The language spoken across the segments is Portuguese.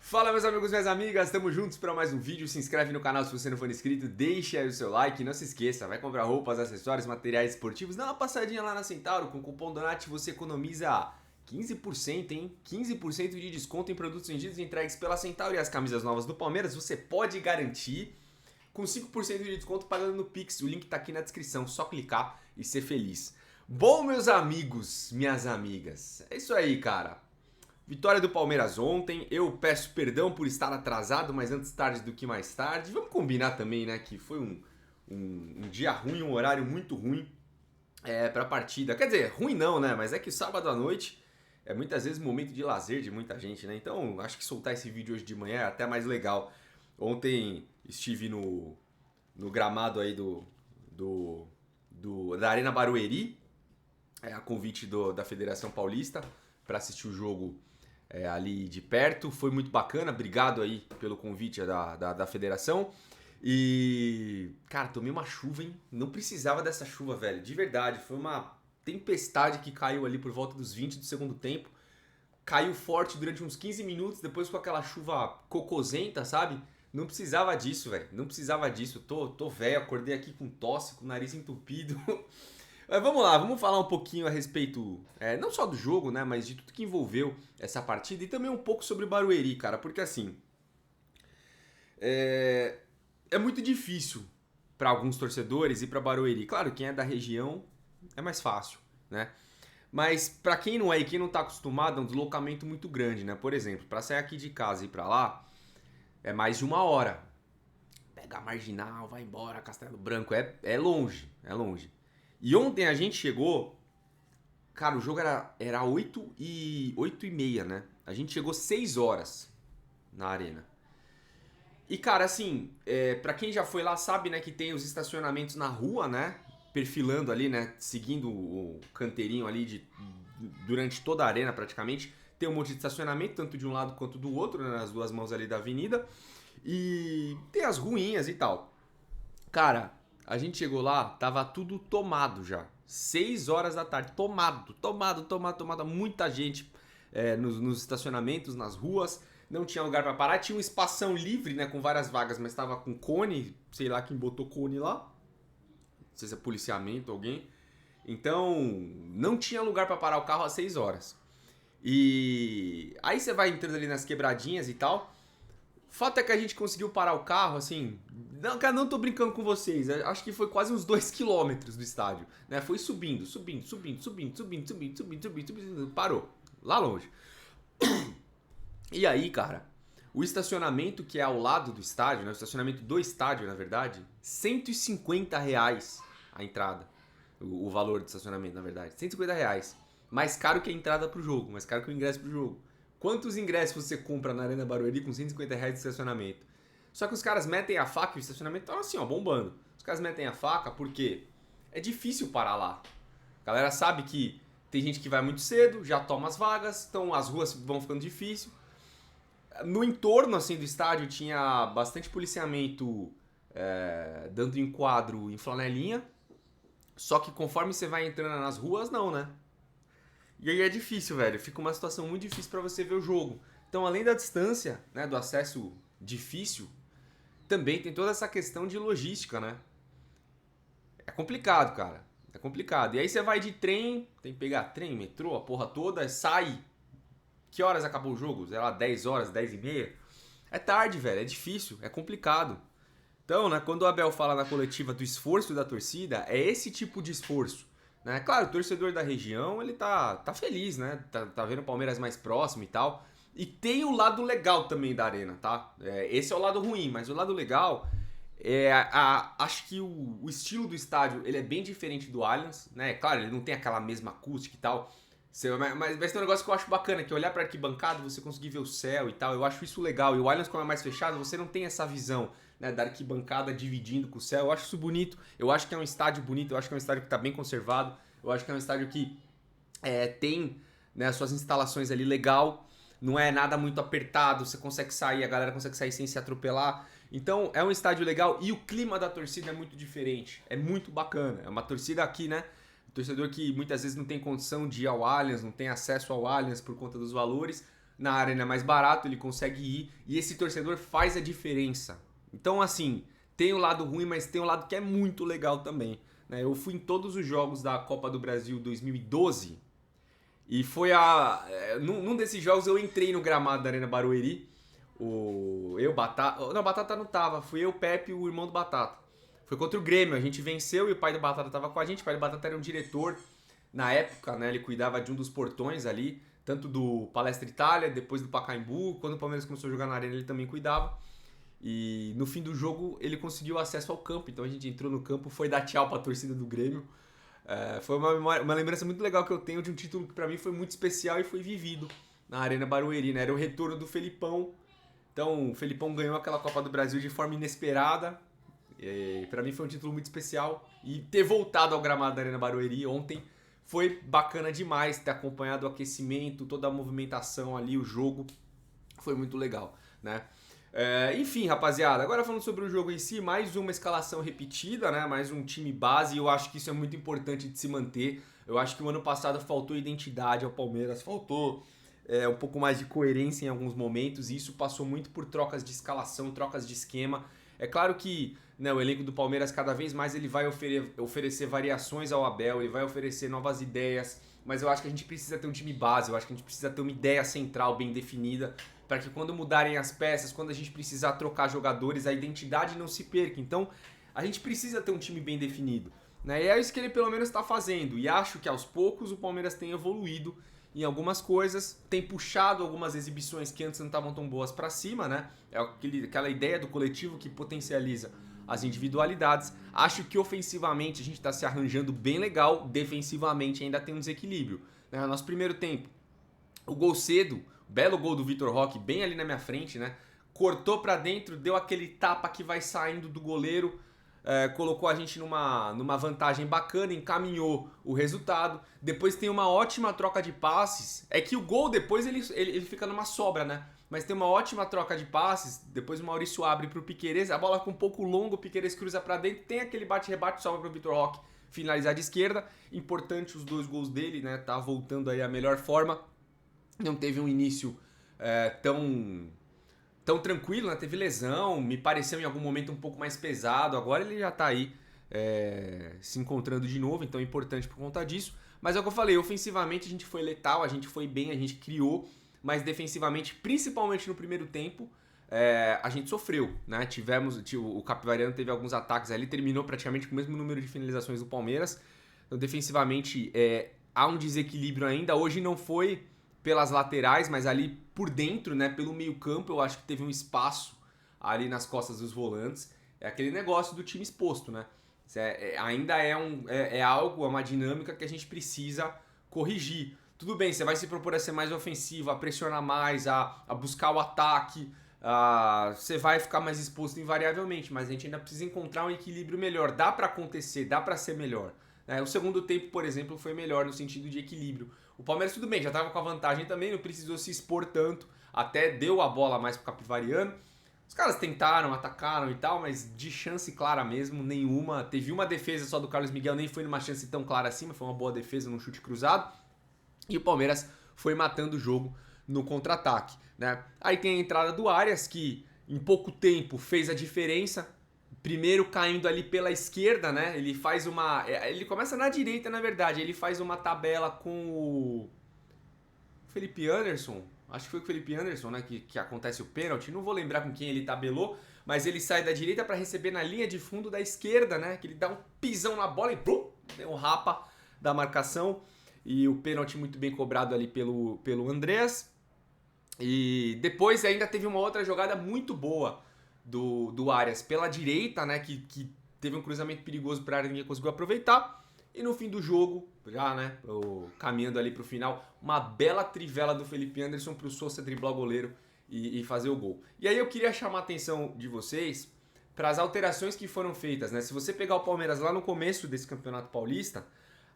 Fala meus amigos e minhas amigas, estamos juntos para mais um vídeo. Se inscreve no canal se você não for inscrito, deixe aí o seu like e não se esqueça, vai comprar roupas, acessórios, materiais esportivos, dá uma passadinha lá na Centauro, com o cupom Donati você economiza 15%, hein? 15% de desconto em produtos vendidos e entregues pela Centauro, e as camisas novas do Palmeiras você pode garantir com 5% de desconto pagando no Pix. O link tá aqui na descrição, só clicar e ser feliz. Bom, meus amigos, minhas amigas, é isso aí, cara. Vitória do Palmeiras ontem, eu peço perdão por estar atrasado, mas antes tarde do que mais tarde. Vamos combinar também, né, que foi um dia ruim, um horário muito ruim pra partida. Quer dizer, ruim não, né, mas é que sábado à noite é muitas vezes momento de lazer de muita gente, né, então acho que soltar esse vídeo hoje de manhã é até mais legal. Ontem estive no gramado aí da Arena Barueri, a convite da Federação Paulista, para assistir o jogo ali de perto. Foi muito bacana, obrigado aí pelo convite da federação. E, cara, tomei uma chuva, hein? Não precisava dessa chuva, velho, de verdade. Foi uma tempestade que caiu ali por volta dos 20 do segundo tempo. Caiu forte durante uns 15 minutos, depois com aquela chuva cocosenta, sabe? Não precisava disso, velho. Não precisava disso. Tô velho, acordei aqui com tosse, com o nariz entupido. Mas vamos lá, vamos falar um pouquinho a respeito, não só do jogo, né, mas de tudo que envolveu essa partida e também um pouco sobre o Barueri, cara, porque assim, é muito difícil para alguns torcedores ir para Barueri. Claro, quem é da região é mais fácil, né? Mas para quem não é e quem não tá acostumado, é um deslocamento muito grande, né? Por exemplo, para sair aqui de casa e ir para lá é mais de 1 hora. Pega a Marginal, vai embora, Castelo Branco, é longe, é longe. E ontem a gente chegou, cara, o jogo era 8h30, né? A gente chegou 6 horas na arena. E, cara, assim, pra quem já foi lá sabe, né, que tem os estacionamentos na rua, né? Perfilando ali, né? Seguindo o canteirinho ali durante toda a arena praticamente. Tem um monte de estacionamento, tanto de um lado quanto do outro, né, nas duas mãos ali da avenida. E tem as ruinhas e tal. Cara, a gente chegou lá, tava tudo tomado já. 6 horas da tarde, tomado. Muita gente nos estacionamentos, nas ruas. Não tinha lugar pra parar. Tinha um espação livre, né, com várias vagas, mas tava com cone. Sei lá quem botou cone lá. Não sei se é policiamento, alguém. Então, não tinha lugar pra parar o carro às 6 horas. E aí você vai entrando ali nas quebradinhas e tal. O fato é que a gente conseguiu parar o carro, assim... Não, cara, não tô brincando com vocês. Acho que foi quase uns 2 quilômetros do estádio, né? Foi subindo. Parou. Lá longe. E aí, cara, o estacionamento que é ao lado do estádio, né? O estacionamento do estádio, na verdade, R$ 150 a entrada. O valor do estacionamento, na verdade. R$ 150. Mais caro que a entrada pro jogo. Mais caro que o ingresso pro jogo. Quantos ingressos você compra na Arena Barueri com R$ 150 de estacionamento? Só que os caras metem a faca e o estacionamento tá assim, ó, bombando. Os caras metem a faca porque é difícil parar lá. A galera sabe que tem gente que vai muito cedo, já toma as vagas, então as ruas vão ficando difícil. No entorno assim do estádio tinha bastante policiamento dando enquadro em flanelinha. Só que conforme você vai entrando nas ruas, não, né? E aí é difícil, velho. Fica uma situação muito difícil pra você ver o jogo. Então, além da distância, né, do acesso difícil, também tem toda essa questão de logística, né? É complicado, cara. É complicado. E aí você vai de trem, tem que pegar trem, metrô, a porra toda, sai. Que horas acabou o jogo? Sei lá, 10 horas, 10h30? É tarde, velho. É difícil, é complicado. Então, né, quando o Abel fala na coletiva do esforço da torcida, é esse tipo de esforço. Né? Claro, o torcedor da região, ele tá feliz, né? Tá vendo o Palmeiras mais próximo e tal. E tem o lado legal também da arena, tá? Esse é o lado ruim, mas o lado legal acho que o estilo do estádio, ele é bem diferente do Allianz, né? Claro, ele não tem aquela mesma acústica e tal. Mas tem um negócio que eu acho bacana, que olhar pra arquibancada, você conseguir ver o céu e tal. Eu acho isso legal. E o Allianz, como é mais fechado, você não tem essa visão, né, da arquibancada dividindo com o céu. Eu acho isso bonito. Eu acho que é um estádio bonito. Eu acho que é um estádio que tá bem conservado. Eu acho que é um estádio que tem, né, as suas instalações ali legal. Não é nada muito apertado. Você consegue sair, a galera consegue sair sem se atropelar. Então é um estádio legal. E o clima da torcida é muito diferente. É muito bacana. É uma torcida aqui, né? Torcedor que muitas vezes não tem condição de ir ao Allianz, não tem acesso ao Allianz por conta dos valores. na arena é mais barato, ele consegue ir e esse torcedor faz a diferença. Então, assim, tem o lado ruim, mas tem o lado que é muito legal também, né? Eu fui em todos os jogos da Copa do Brasil 2012 e foi num desses jogos eu entrei no gramado da Arena Barueri. Batata. Não, Batata não tava. Fui eu, Pepe e o irmão do Batata. Foi contra o Grêmio. A gente venceu e o pai do Batata tava com a gente. O pai do Batata era um diretor na época, né? Ele cuidava de um dos portões ali, tanto do Palestra Itália, depois do Pacaembu. Quando o Palmeiras começou a jogar na Arena, ele também cuidava. E no fim do jogo, ele conseguiu acesso ao campo. Então a gente entrou no campo, foi dar tchau pra torcida do Grêmio. Foi uma lembrança muito legal que eu tenho de um título que pra mim foi muito especial e foi vivido na Arena Barueri, né? Era o retorno do Felipão. Então, o Felipão ganhou aquela Copa do Brasil de forma inesperada. Para mim foi um título muito especial. E ter voltado ao gramado da Arena Barueri ontem foi bacana demais. Ter acompanhado o aquecimento, toda a movimentação ali, o jogo. Foi muito legal, né? Enfim, rapaziada, agora falando sobre o jogo em si, mais uma escalação repetida, né? Mais um time base. E eu acho que isso é muito importante de se manter. Eu acho que o ano passado faltou identidade ao Palmeiras, faltou um pouco mais de coerência em alguns momentos, e isso passou muito por trocas de escalação, trocas de esquema. É claro que, né, o elenco do Palmeiras cada vez mais ele vai oferecer variações ao Abel, ele vai oferecer novas ideias, mas eu acho que a gente precisa ter um time base, eu acho que a gente precisa ter uma ideia central bem definida, para que quando mudarem as peças, quando a gente precisar trocar jogadores, a identidade não se perca. Então, a gente precisa ter um time bem definido, né? E é isso que ele pelo menos está fazendo, e acho que aos poucos o Palmeiras tem evoluído em algumas coisas, tem puxado algumas exibições que antes não estavam tão boas para cima, né? É aquela ideia do coletivo que potencializa as individualidades. Acho que ofensivamente a gente está se arranjando bem legal, defensivamente ainda tem um desequilíbrio, né? No nosso primeiro tempo, o gol cedo, belo gol do Vitor Roque, bem ali na minha frente, né? Cortou para dentro, deu aquele tapa que vai saindo do goleiro, colocou a gente numa vantagem bacana, encaminhou o resultado. Depois tem uma ótima troca de passes. É que o gol depois ele fica numa sobra, né? Mas tem uma ótima troca de passes. Depois o Maurício abre pro Piquerez, a bola fica um pouco longa, o Piquerez cruza para dentro, tem aquele bate-rebate, sobra pro Vitor Roque finalizar de esquerda. Importante os dois gols dele, né? Tá voltando aí a melhor forma. Não teve um início tão tranquilo, né? Teve lesão, me pareceu em algum momento um pouco mais pesado. Agora ele já tá aí se encontrando de novo, então é importante por conta disso. Mas é o que eu falei, ofensivamente a gente foi letal, a gente foi bem, a gente criou, mas defensivamente, principalmente no primeiro tempo, a gente sofreu, né? O Capivariano teve alguns ataques ali, terminou praticamente com o mesmo número de finalizações do Palmeiras. Então defensivamente há um desequilíbrio ainda. Hoje não foi pelas laterais, mas ali por dentro, né, pelo meio campo, eu acho que teve um espaço ali nas costas dos volantes. É aquele negócio do time exposto, né? Ainda é algo, é uma dinâmica que a gente precisa corrigir. Tudo bem, você vai se propor a ser mais ofensivo, a pressionar mais, a buscar o ataque, você vai ficar mais exposto invariavelmente, mas a gente ainda precisa encontrar um equilíbrio melhor. Dá pra acontecer, dá pra ser melhor. O segundo tempo, por exemplo, foi melhor no sentido de equilíbrio. O Palmeiras, tudo bem, já estava com a vantagem também, não precisou se expor tanto, até deu a bola mais pro Capivariano. Os caras tentaram, atacaram e tal, mas de chance clara mesmo, nenhuma. Teve uma defesa só do Carlos Miguel, nem foi numa chance tão clara assim, mas foi uma boa defesa num chute cruzado. E o Palmeiras foi matando o jogo no contra-ataque, né? Aí tem a entrada do Arias, que em pouco tempo fez a diferença. Primeiro caindo ali pela esquerda, né? Ele faz uma... Ele começa na direita, na verdade. Ele faz uma tabela com o Felipe Anderson. Acho que foi com o Felipe Anderson, né? Que acontece o pênalti. Não vou lembrar com quem ele tabelou. Mas ele sai da direita para receber na linha de fundo da esquerda, né? Que ele dá um pisão na bola e blum, tem um rapa da marcação. E o pênalti muito bem cobrado ali pelo Andrés. E depois ainda teve uma outra jogada muito boa do Arias pela direita, né, que teve um cruzamento perigoso para a área, ninguém conseguiu aproveitar. E no fim do jogo, já, né, caminhando ali para o final, uma bela trivela do Felipe Anderson para o Sousa driblar o goleiro e fazer o gol. E aí eu queria chamar a atenção de vocês para as alterações que foram feitas, né? Se você pegar o Palmeiras lá no começo desse Campeonato Paulista,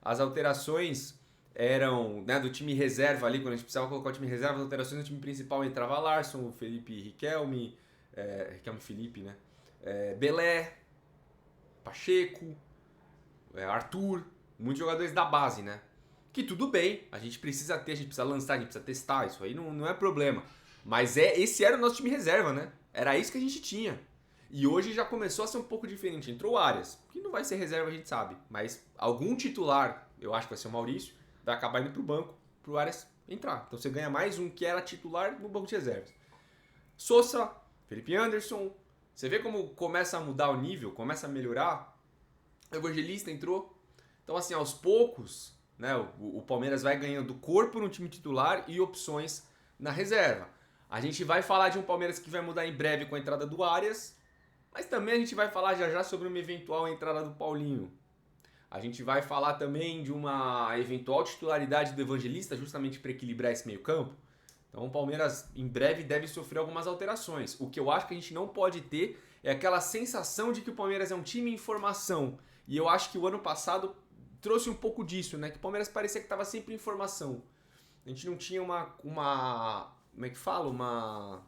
as alterações eram, né, do time reserva ali, quando a gente precisava colocar o time reserva, as alterações do time principal entrava Larson, o Felipe Riquelme, Riquelme Felipe, né? Belé, Pacheco, Arthur, muitos jogadores da base, né? Que tudo bem, a gente precisa ter, a gente precisa lançar, a gente precisa testar, isso aí não é problema. Mas esse era o nosso time reserva, né? Era isso que a gente tinha. E hoje já começou a ser um pouco diferente. Entrou o Arias, que não vai ser reserva, a gente sabe. Mas algum titular, eu acho que vai ser o Maurício, vai acabar indo pro banco, pro Arias entrar. Então você ganha mais um que era titular no banco de reservas. Sousa, Felipe Anderson, você vê como começa a mudar o nível, começa a melhorar. O Evangelista entrou. Então assim, aos poucos, né, o Palmeiras vai ganhando corpo no time titular e opções na reserva. A gente vai falar de um Palmeiras que vai mudar em breve com a entrada do Arias, mas também a gente vai falar já sobre uma eventual entrada do Paulinho. A gente vai falar também de uma eventual titularidade do Evangelista, justamente para equilibrar esse meio campo. Então o Palmeiras em breve deve sofrer algumas alterações. O que eu acho que a gente não pode ter é aquela sensação de que o Palmeiras é um time em formação. E eu acho que o ano passado trouxe um pouco disso, né? Que o Palmeiras parecia que estava sempre em formação. A gente não tinha uma como é que fala? Uma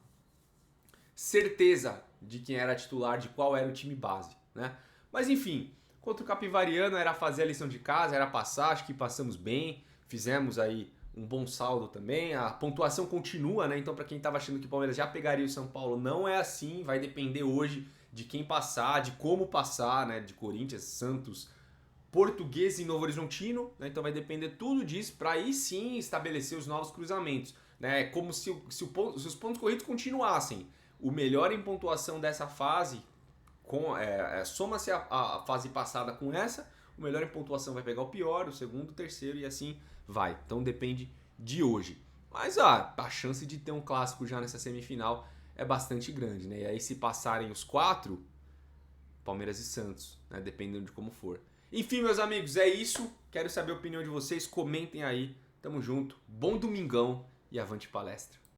certeza de quem era titular, de qual era o time base, né? Mas enfim, contra o Capivariano era fazer a lição de casa, era passar, acho que passamos bem, fizemos aí um bom saldo também, a pontuação continua, né? Então para quem estava achando que o Palmeiras já pegaria o São Paulo, não é assim, vai depender hoje de quem passar, de como passar, né? De Corinthians, Santos, Português e Novo Horizontino, né? Então vai depender tudo disso para aí sim estabelecer os novos cruzamentos, né? Como se os pontos corridos continuassem. O melhor em pontuação dessa fase, soma-se a fase passada com essa, o melhor em pontuação vai pegar o pior, o segundo, o terceiro e assim vai. Então depende de hoje. Mas a chance de ter um clássico já nessa semifinal é bastante grande, né? E aí se passarem os 4, Palmeiras e Santos, né? Dependendo de como for. Enfim, meus amigos, é isso. Quero saber a opinião de vocês. Comentem aí. Tamo junto. Bom domingão e avante palestra.